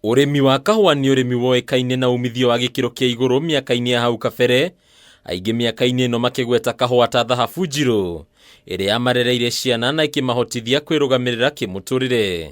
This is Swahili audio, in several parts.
Urimi wa kahua ni urimi woĩkaine na umithio wa gĩkĩro kĩa igũrũ mĩaka-inĩ ya hau kabere, aingĩ mĩaka-inĩ ĩno makĩgweta kahua ta thahabu njirũ ĩrĩa yamarereire ciana na ĩkĩmahotithia kwĩrũgamĩrĩra kĩmũtũrĩre.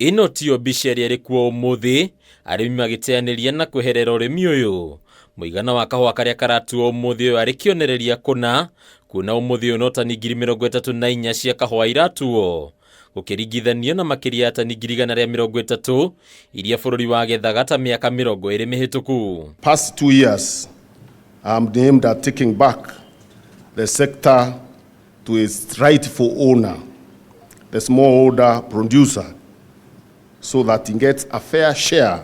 Ĩno tiyo mbica ĩrĩa ĩrĩ kuo ũmũthĩ, arĩmi magĩteanĩria na kweherera ũrĩmi ũyũ. Mũigana wa kahua karĩa karatuo ũmũthĩ ũyũ arĩ kĩonereria kũna, kuona ũmũthĩ ũyũ no tani ngiri 34 cia kahua iratuo, gũkĩringithanio na makĩria ya tani 130 iria bũrũri wagethaga ta mĩaka 20 mĩhĩtũku. Past 2 years, I'm aimed at taking back the sector to its rightful owner, the smallholder producer, so that he gets a fair share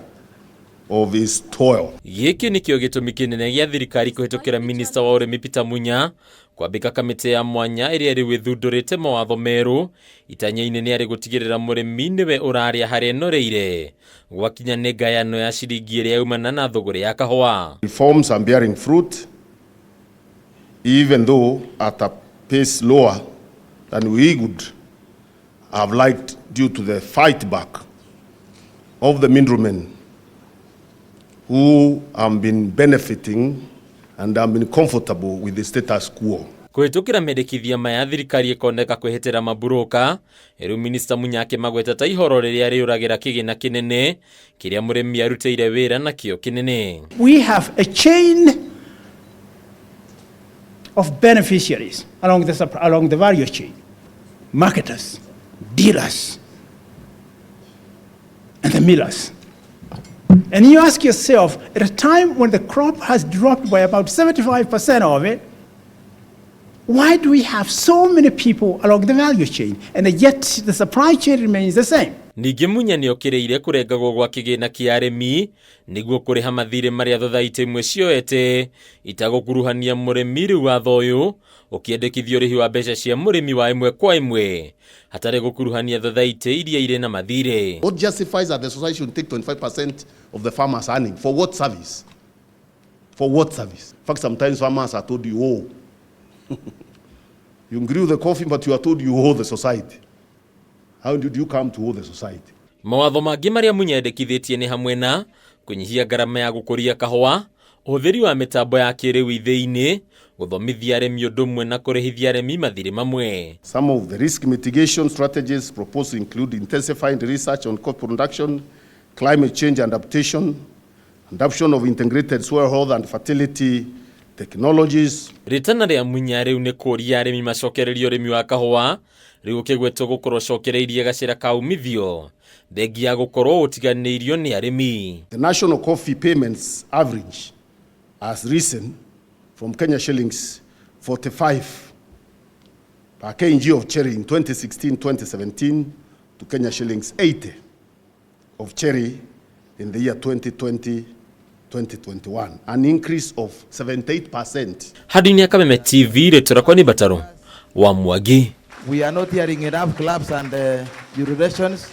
of his toil. Gĩkĩ nĩkĩo gĩtũmi kĩnene gĩa thirikari kũhĩtũkĩra minista wa ũrĩmi Peter Munya kwambĩka kamĩtĩ ya mwanya ĩrĩa rĩu ĩthundũrĩte mawatho merũ itanya-inĩ nĩ arĩ gũtigĩrĩra mũrĩmi nĩwe ũrarĩa harĩa ĩnoreire gwakinya nĩ ngayano ya ciringi ĩrĩa yaumana na thũgũrĩ ya kahua. Reforms are bearing fruit, even though at a pace lower than we would have liked due to the fight back of the middlemen who have been benefiting and have been comfortable with the status quo. Kũhĩtũkĩra mendekithia maya thirikari ĩkoneka kwĩhĩtĩra mburuka, rĩu minista Munya akĩmagweta ta ihoro rĩrĩa rĩũragĩra kĩgĩna kĩnene kĩrĩa mũrĩmi arutĩire wĩra na kĩo kĩnene. We have a chain of beneficiaries along the value chain: marketers, dealers, and the millers. And you ask yourself, at a time when the crop has dropped by about 75% of it, why do we have so many people along the value chain, and yet the supply chain remains the same? Ningi Munya nĩ okĩrĩire kũrengagwo gwa kĩgĩna kĩa arĩmi nĩguo kũrĩha mathirĩ marĩa thothaitĩ imwe cioete itagũkuruhania mũrĩmi. Rĩu watho ũyũ ũkĩendekithio ũrĩhi wa mbeca cia mũrĩmi wa ĩmwe kwa ĩmwe hatarĩ gũkuruhania thothaitĩ iria irĩ na mathirĩ. What justifies that the society should take 25% of the farmers' earning? For what service? For what service? In fact, sometimes farmers are told you owe. You grew the coffee, but you are told you owe the society. How did you come to owe the society? Mawatho mangĩ marĩa Munya endekithĩtie nĩ hamwe na kunyihia ngarama ya gũkũria kahua, ũhũthĩri wa mĩtambo ya kĩrĩu ithĩ-inĩ, gũthomithia arĩmi ũndũ ũmwe na kũrĩhithia arĩmi mathirĩ mamwe. Some of the risk mitigation strategies proposed include intensifying research on crop production, climate change adaptation, adoption of integrated soil health and fertility technologies. Ritana rĩa Munya rĩu nĩ kũria arĩmi macokererie ũrĩmi wa kahua, rĩu ũkĩgwetwo gũkorwo cokereirie gacĩra ka umithio thengi ya gũkorwo ũtiganĩirio nĩ arĩmi. The national coffee payments average has risen from Kenya shillings 45 per kg of cherry in 2016-2017 to Kenya shillings 80 of cherry in the year 2020-2021, an increase of 78%. Hadi-inĩ ya Kameme TV rĩtũrakwa nĩ Bataro wa Mwangi. We are not hearing enough claps and urinations.